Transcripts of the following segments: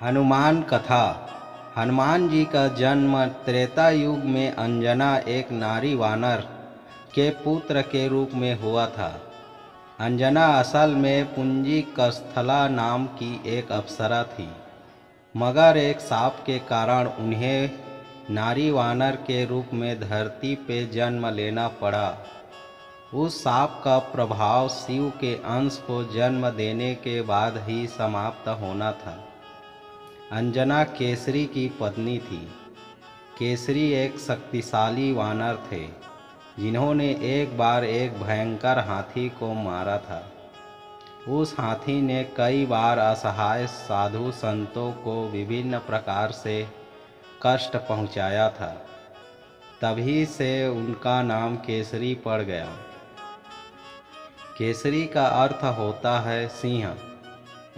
हनुमान कथा। हनुमान जी का जन्म त्रेता युग में अंजना एक नारी वानर के पुत्र के रूप में हुआ था। अंजना असल में पुंजी कस्थला नाम की एक अप्सरा थी, मगर एक शाप के कारण उन्हें नारी वानर के रूप में धरती पे जन्म लेना पड़ा। उस शाप का प्रभाव शिव के अंश को जन्म देने के बाद ही समाप्त होना था। अंजना केसरी की पत्नी थी। केसरी एक शक्तिशाली वानर थे, जिन्होंने एक बार एक भयंकर हाथी को मारा था। उस हाथी ने कई बार असहाय साधु संतों को विभिन्न प्रकार से कष्ट पहुंचाया था। तभी से उनका नाम केसरी पड़ गया। केसरी का अर्थ होता है सिंह।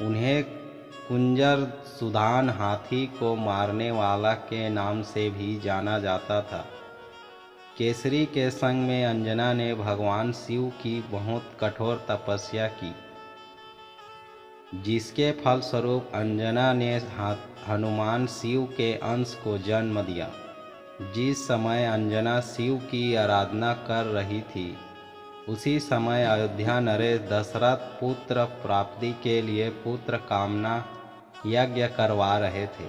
उन्हें कुंजर सुदान हाथी को मारने वाला के नाम से भी जाना जाता था। केसरी के संग में अंजना ने भगवान शिव की बहुत कठोर तपस्या की, जिसके फलस्वरूप अंजना ने हनुमान शिव के अंश को जन्म दिया। जिस समय अंजना शिव की आराधना कर रही थी, उसी समय अयोध्या नरेश दशरथ पुत्र प्राप्ति के लिए पुत्र कामना यज्ञ करवा रहे थे।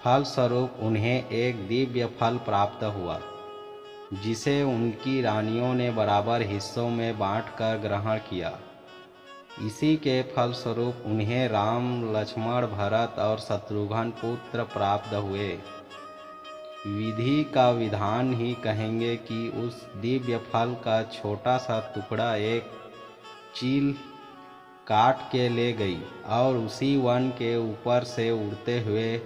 फलस्वरूप उन्हें एक दिव्य फल प्राप्त हुआ, जिसे उनकी रानियों ने बराबर हिस्सों में बांटकर ग्रहण किया। इसी के फलस्वरूप उन्हें राम, लक्ष्मण, भरत और शत्रुघ्न पुत्र प्राप्त हुए। विधि का विधान ही कहेंगे कि उस दिव्य फल का छोटा सा टुकड़ा एक चील काट के ले गई और उसी वन के ऊपर से उड़ते हुए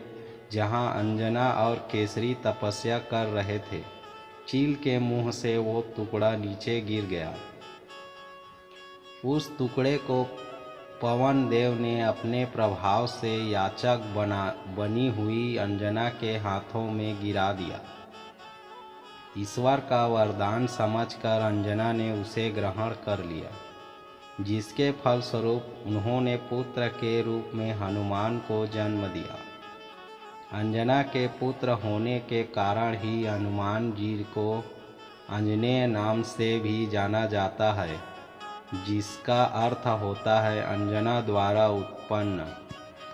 जहाँ अंजना और केसरी तपस्या कर रहे थे, चील के मुंह से वो टुकड़ा नीचे गिर गया। उस टुकड़े को पवन देव ने अपने प्रभाव से याचक बनी हुई अंजना के हाथों में गिरा दिया। ईश्वर का वरदान समझकर अंजना ने उसे ग्रहण कर लिया, जिसके फलस्वरूप उन्होंने पुत्र के रूप में हनुमान को जन्म दिया। अंजना के पुत्र होने के कारण ही हनुमान जी को आंजनेय नाम से भी जाना जाता है, जिसका अर्थ होता है अंजना द्वारा उत्पन्न।